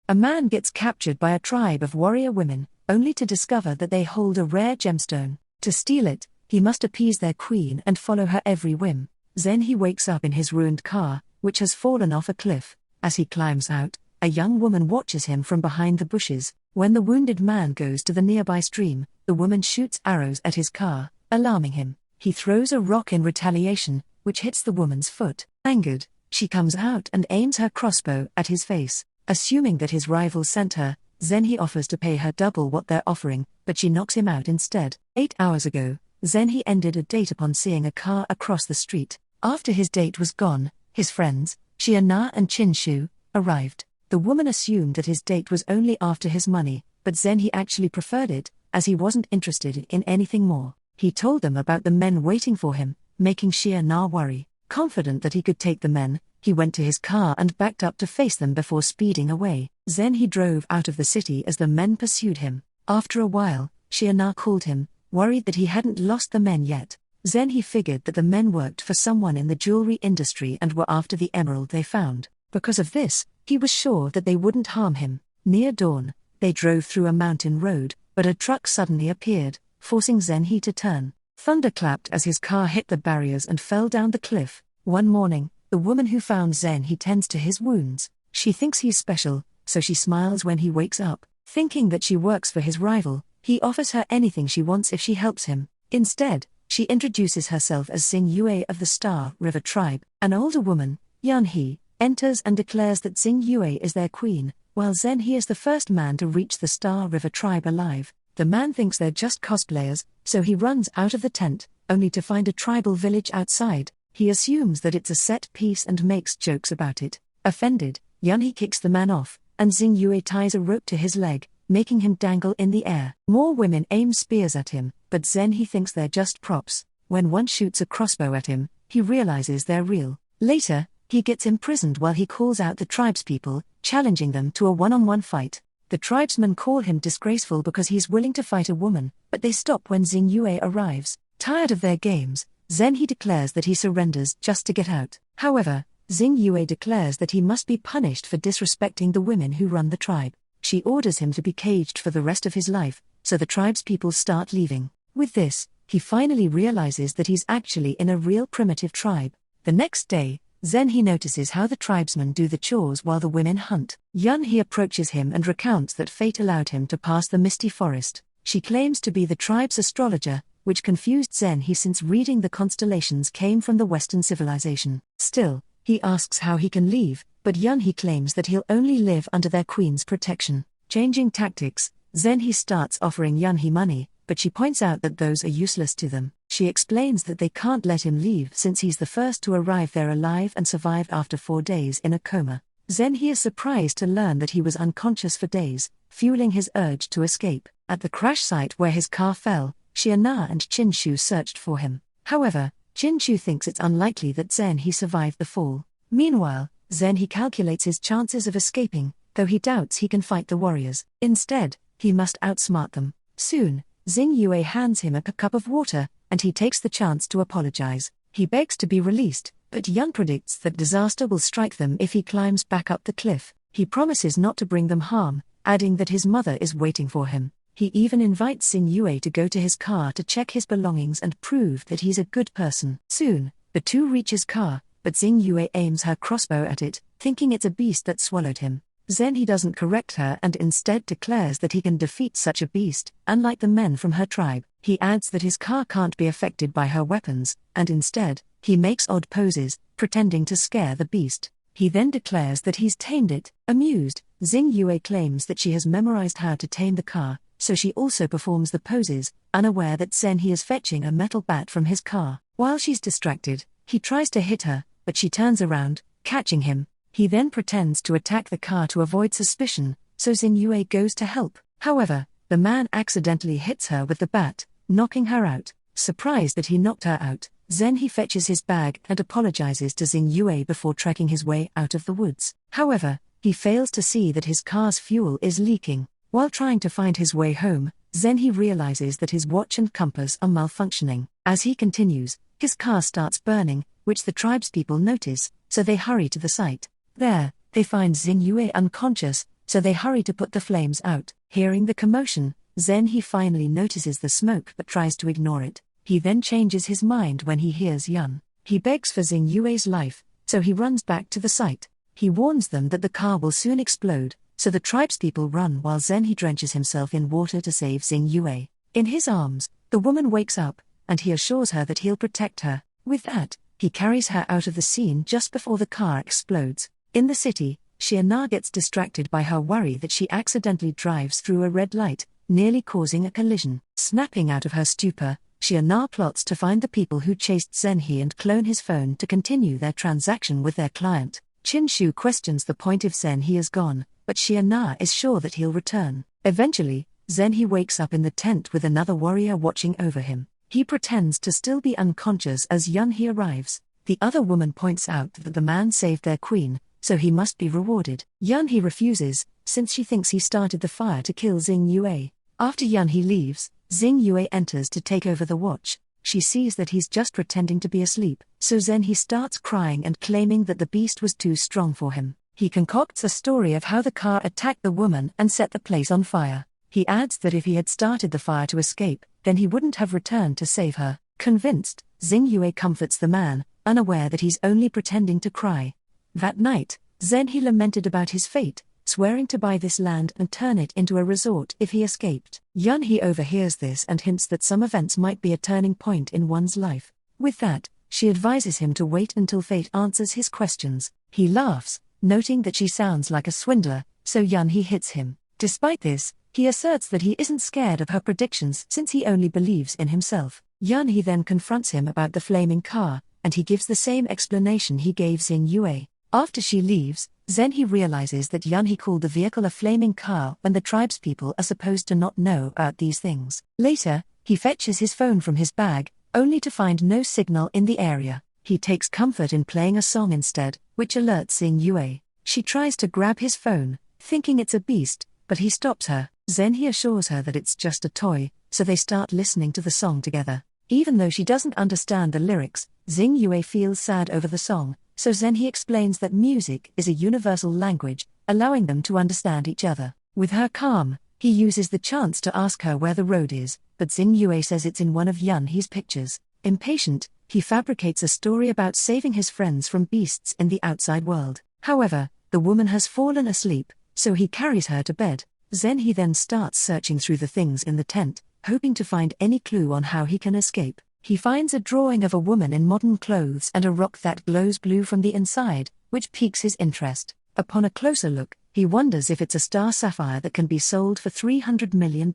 A man gets captured by a tribe of warrior women, only to discover that they hold a rare gemstone. To steal it, he must appease their queen and follow her every whim. Zenhi wakes up in his ruined car, which has fallen off a cliff. As he climbs out, a young woman watches him from behind the bushes. When the wounded man goes to the nearby stream, the woman shoots arrows at his car, alarming him. He throws a rock in retaliation, which hits the woman's foot. Angered, she comes out and aims her crossbow at his face. Assuming that his rival sent her, Zenhi offers to pay her double what they're offering, but she knocks him out instead. 8 hours ago, Zenhi ended a date upon seeing a car across the street. After his date was gone, his friends, Xia Na and Qin Shu, arrived. The woman assumed that his date was only after his money, but Zenhi actually preferred it, as he wasn't interested in anything more. He told them about the men waiting for him, making Xia Na worry. Confident that he could take the men, he went to his car and backed up to face them before speeding away. Zenhi drove out of the city as the men pursued him. After a while, Xia Na called him, worried that he hadn't lost the men yet. Zenhi figured that the men worked for someone in the jewelry industry and were after the emerald they found. Because of this, he was sure that they wouldn't harm him. Near dawn, they drove through a mountain road, but a truck suddenly appeared, forcing Zenhi to turn. Thunder clapped as his car hit the barriers and fell down the cliff. One morning, the woman who found Zenhi tends to his wounds. She thinks he's special, so she smiles when he wakes up. Thinking that she works for his rival, he offers her anything she wants if she helps him. Instead, she introduces herself as Xing Yue of the Star River tribe. An older woman, Yan He, enters and declares that Xing Yue is their queen, while Zenhi is the first man to reach the Star River tribe alive. The man thinks they're just cosplayers, so he runs out of the tent, only to find a tribal village outside. He assumes that it's a set piece and makes jokes about it. Offended, Yanhi kicks the man off, and Xing Yue ties a rope to his leg, making him dangle in the air. More women aim spears at him, but Zenhi thinks they're just props. When one shoots a crossbow at him, he realizes they're real. Later, he gets imprisoned while he calls out the tribespeople, challenging them to a one-on-one fight. The tribesmen call him disgraceful because he's willing to fight a woman, but they stop when Xing Yue arrives. Tired of their games, Zenhi declares that he surrenders just to get out. However, Xing Yue declares that he must be punished for disrespecting the women who run the tribe. She orders him to be caged for the rest of his life, so the tribespeople start leaving. With this, he finally realizes that he's actually in a real primitive tribe. The next day, Zenhi notices how the tribesmen do the chores while the women hunt. Yun He approaches him and recounts that fate allowed him to pass the misty forest. She claims to be the tribe's astrologer, which confused Zenhi since reading the constellations came from the Western civilization. Still, he asks how he can leave, but Yun He claims that he'll only live under their queen's protection. Changing tactics, Zenhi starts offering Yun He money, but she points out that those are useless to them. She explains that they can't let him leave since he's the first to arrive there alive and survived after 4 days in a coma. Zenhi is surprised to learn that he was unconscious for days, fueling his urge to escape. At the crash site where his car fell, Xia Na and Qin Shu searched for him. However, Qin Shu thinks it's unlikely that Zenhi survived the fall. Meanwhile, Zenhi calculates his chances of escaping, though he doubts he can fight the warriors. Instead, he must outsmart them. Soon, Xing Yue hands him a cup of water, and he takes the chance to apologize. He begs to be released, but Yun predicts that disaster will strike them if he climbs back up the cliff. He promises not to bring them harm, adding that his mother is waiting for him. He even invites Xing Yue to go to his car to check his belongings and prove that he's a good person. Soon, the two reach his car, but Xing Yue aims her crossbow at it, thinking it's a beast that swallowed him. Zenhi doesn't correct her and instead declares that he can defeat such a beast, unlike the men from her tribe. He adds that his car can't be affected by her weapons, and instead, he makes odd poses, pretending to scare the beast. He then declares that he's tamed it. Amused, Xing Yue claims that she has memorized how to tame the car, so she also performs the poses, unaware that Zenhi is fetching a metal bat from his car. While she's distracted, he tries to hit her, but she turns around, catching him. He then pretends to attack the car to avoid suspicion, so Xing Yue goes to help. However, the man accidentally hits her with the bat, knocking her out. Surprised that he knocked her out, Zenhi fetches his bag and apologizes to Xing Yue before trekking his way out of the woods. However, he fails to see that his car's fuel is leaking. While trying to find his way home, Zenhi realizes that his watch and compass are malfunctioning. As he continues, his car starts burning, which the tribespeople notice, so they hurry to the site. There, they find Xing Yue unconscious, so they hurry to put the flames out. Hearing the commotion, Zenhi finally notices the smoke but tries to ignore it. He then changes his mind when he hears Yun. He begs for Xing Yue's life, so he runs back to the site. He warns them that the car will soon explode, so the tribespeople run while Zenhi drenches himself in water to save Xing Yue. In his arms, the woman wakes up, and he assures her that he'll protect her. With that, he carries her out of the scene just before the car explodes. In the city, Xiana gets distracted by her worry that she accidentally drives through a red light, nearly causing a collision. Snapping out of her stupor, Xiana plots to find the people who chased Zenhi and clone his phone to continue their transaction with their client. Qinshu questions the point if Zenhi is gone, but Xiana is sure that he'll return. Eventually, Zenhi wakes up in the tent with another warrior watching over him. He pretends to still be unconscious as Yunhee arrives. The other woman points out that the man saved their queen, so he must be rewarded. Yunhee refuses, since she thinks he started the fire to kill Xing Yue. After Yunhee leaves, Xing Yue enters to take over the watch. She sees that he's just pretending to be asleep, so Zenhi starts crying and claiming that the beast was too strong for him. He concocts a story of how the car attacked the woman and set the place on fire. He adds that if he had started the fire to escape, then he wouldn't have returned to save her. Convinced, Xing Yue comforts the man, unaware that he's only pretending to cry. That night, Zenhi lamented about his fate, swearing to buy this land and turn it into a resort if he escaped. Yunhee overhears this and hints that some events might be a turning point in one's life. With that, she advises him to wait until fate answers his questions. He laughs, noting that she sounds like a swindler, so Yunhee hits him. Despite this, he asserts that he isn't scared of her predictions since he only believes in himself. Yunhee then confronts him about the flaming car, and he gives the same explanation he gave Xing Yue. After she leaves, Zenhi realizes that Yunhee called the vehicle a flaming car when the tribespeople are supposed to not know about these things. Later, he fetches his phone from his bag, only to find no signal in the area. He takes comfort in playing a song instead, which alerts Xing Yue. She tries to grab his phone, thinking it's a beast, but he stops her. Zenhi assures her that it's just a toy, so they start listening to the song together. Even though she doesn't understand the lyrics, Xing Yue feels sad over the song, so Zenhi explains that music is a universal language, allowing them to understand each other. With her calm, he uses the chance to ask her where the road is, but Xing Yue says it's in one of Yunhee's pictures. Impatient, he fabricates a story about saving his friends from beasts in the outside world. However, the woman has fallen asleep, so he carries her to bed. Zenhi then starts searching through the things in the tent, hoping to find any clue on how he can escape. He finds a drawing of a woman in modern clothes and a rock that glows blue from the inside, which piques his interest. Upon a closer look, he wonders if it's a star sapphire that can be sold for $300 million.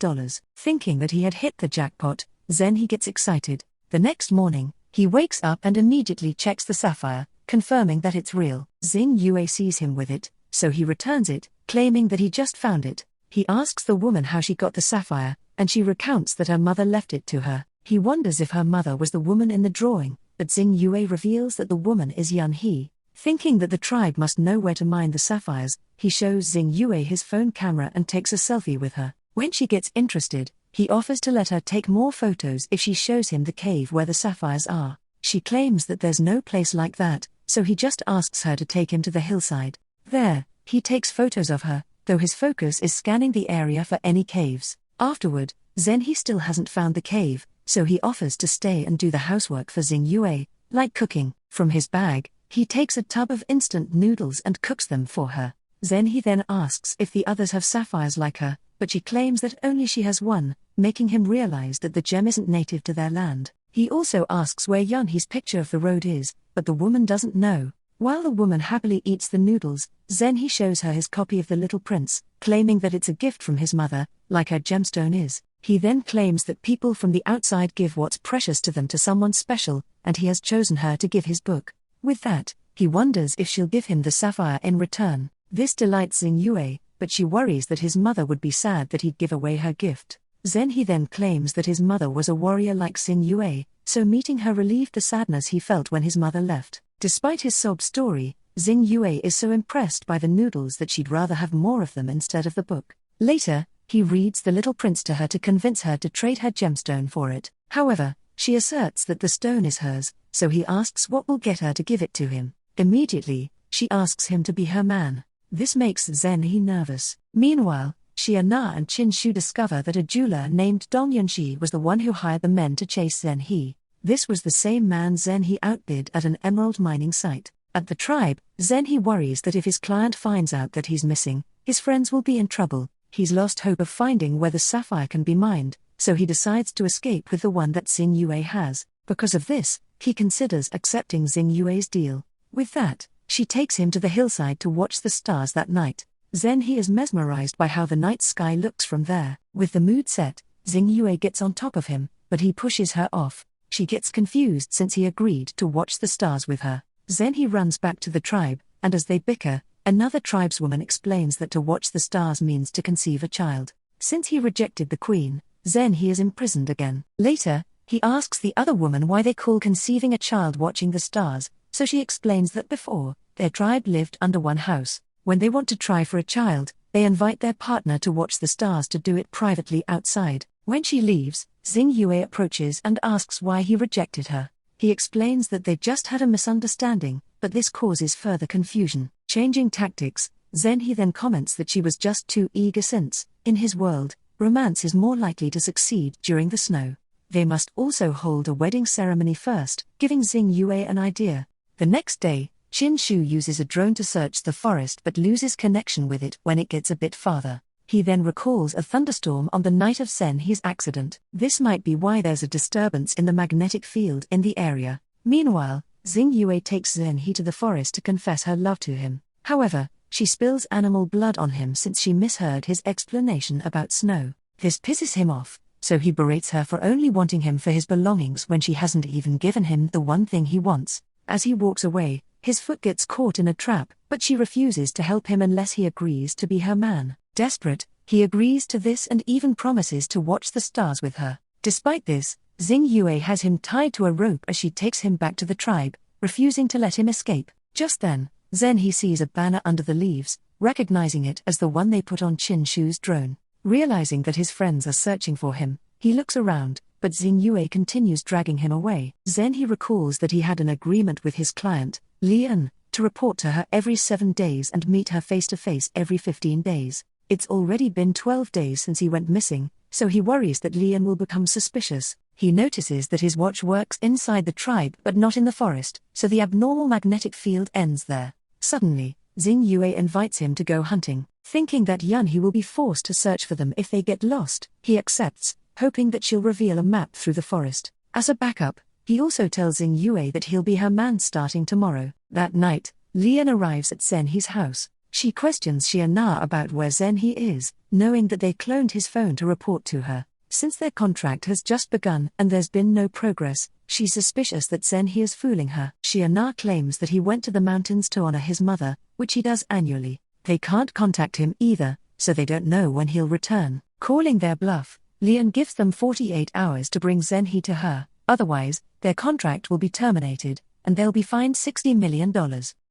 Thinking that he had hit the jackpot, Zenhi gets excited. The next morning, he wakes up and immediately checks the sapphire, confirming that it's real. Xing Yue sees him with it, so he returns it, claiming that he just found it. He asks the woman how she got the sapphire, and she recounts that her mother left it to her. He wonders if her mother was the woman in the drawing, but Xing Yue reveals that the woman is Yunhee. Thinking that the tribe must know where to mine the sapphires, he shows Xing Yue his phone camera and takes a selfie with her. When she gets interested, he offers to let her take more photos if she shows him the cave where the sapphires are. She claims that there's no place like that, so he just asks her to take him to the hillside. There, he takes photos of her, though his focus is scanning the area for any caves. Afterward, Zenhi still hasn't found the cave, so he offers to stay and do the housework for Xing Yue, like cooking. From his bag, he takes a tub of instant noodles and cooks them for her. Zenhi then asks if the others have sapphires like her, but she claims that only she has one, making him realize that the gem isn't native to their land. He also asks where Yunhee's picture of the road is, but the woman doesn't know. While the woman happily eats the noodles, Zenhi shows her his copy of The Little Prince, claiming that it's a gift from his mother, like her gemstone is. He then claims that people from the outside give what's precious to them to someone special, and he has chosen her to give his book. With that, he wonders if she'll give him the sapphire in return. This delights Xing Yue, but she worries that his mother would be sad that he'd give away her gift. Zenhi then claims that his mother was a warrior like Xing Yue, so meeting her relieved the sadness he felt when his mother left. Despite his sob story, Xing Yue is so impressed by the noodles that she'd rather have more of them instead of the book. Later, he reads The Little Prince to her to convince her to trade her gemstone for it. However, she asserts that the stone is hers, so he asks what will get her to give it to him. Immediately, she asks him to be her man. This makes Zhen He nervous. Meanwhile, Xia Na and Qin Shu discover that a jeweler named Dong Yunxi was the one who hired the men to chase Zhen He. This was the same man Zhen He outbid at an emerald mining site. At the tribe, Zhen He worries that if his client finds out that he's missing, his friends will be in trouble. He's lost hope of finding where the sapphire can be mined, so he decides to escape with the one that Xing Yue has. Because of this, he considers accepting Xing Yue's deal. With that, she takes him to the hillside to watch the stars that night. Zhen He is mesmerized by how the night sky looks from there. With the mood set, Xing Yue gets on top of him, but he pushes her off. She gets confused since he agreed to watch the stars with her. Zhen He runs back to the tribe, and as they bicker, another tribeswoman explains that to watch the stars means to conceive a child. Since he rejected the queen, Zhen He is imprisoned again. Later, he asks the other woman why they call conceiving a child watching the stars, so she explains that before, their tribe lived under one house. When they want to try for a child, they invite their partner to watch the stars to do it privately outside. When she leaves, Xing Yue approaches and asks why he rejected her. He explains that they just had a misunderstanding, but this causes further confusion. Changing tactics, Zhen He then comments that she was just too eager since, in his world, romance is more likely to succeed during the snow. They must also hold a wedding ceremony first, giving Xing Yue an idea. The next day, Qin Shu uses a drone to search the forest but loses connection with it when it gets a bit farther. He then recalls a thunderstorm on the night of Zhen He's accident. This might be why there's a disturbance in the magnetic field in the area. Meanwhile, Xing Yue takes Zhen He to the forest to confess her love to him. However, she spills animal blood on him since she misheard his explanation about snow. This pisses him off, so he berates her for only wanting him for his belongings when she hasn't even given him the one thing he wants. As he walks away, his foot gets caught in a trap, but she refuses to help him unless he agrees to be her man. Desperate, he agrees to this and even promises to watch the stars with her. Despite this, Xing Yue has him tied to a rope as she takes him back to the tribe, refusing to let him escape. Just then, Zhen He sees a banner under the leaves, recognizing it as the one they put on Qin Shu's drone. Realizing that his friends are searching for him, he looks around, but Xing Yue continues dragging him away. Zhen He recalls that he had an agreement with his client, Lian, to report to her every 7 days and meet her face-to-face every 15 days. It's already been 12 days since he went missing, so he worries that Lian will become suspicious. He notices that his watch works inside the tribe but not in the forest, so the abnormal magnetic field ends there. Suddenly, Xing Yue invites him to go hunting. Thinking that Yan He will be forced to search for them if they get lost, he accepts, hoping that she'll reveal a map through the forest. As a backup, he also tells Xing Yue that he'll be her man starting tomorrow. That night, Lian arrives at Zhen He's house. She questions Xia Na about where Zhen He is, knowing that they cloned his phone to report to her. Since their contract has just begun and there's been no progress, she's suspicious that Zhen He is fooling her. Xia Na claims that he went to the mountains to honor his mother, which he does annually. They can't contact him either, so they don't know when he'll return. Calling their bluff, Lian gives them 48 hours to bring Zhen He to her, otherwise, their contract will be terminated, and they'll be fined $60 million.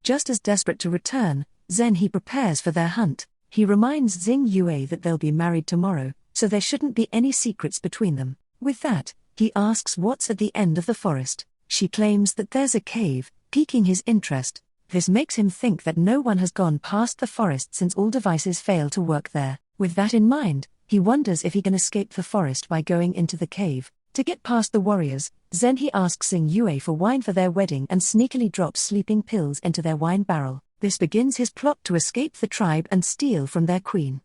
Just as desperate to return, Zhen He prepares for their hunt. He reminds Xing Yue that they'll be married tomorrow, so there shouldn't be any secrets between them. With that, he asks what's at the end of the forest. She claims that there's a cave, piquing his interest. This makes him think that no one has gone past the forest since all devices fail to work there. With that in mind, he wonders if he can escape the forest by going into the cave. To get past the warriors, Zhen He asks Xing Yue for wine for their wedding and sneakily drops sleeping pills into their wine barrel. This begins his plot to escape the tribe and steal from their queen.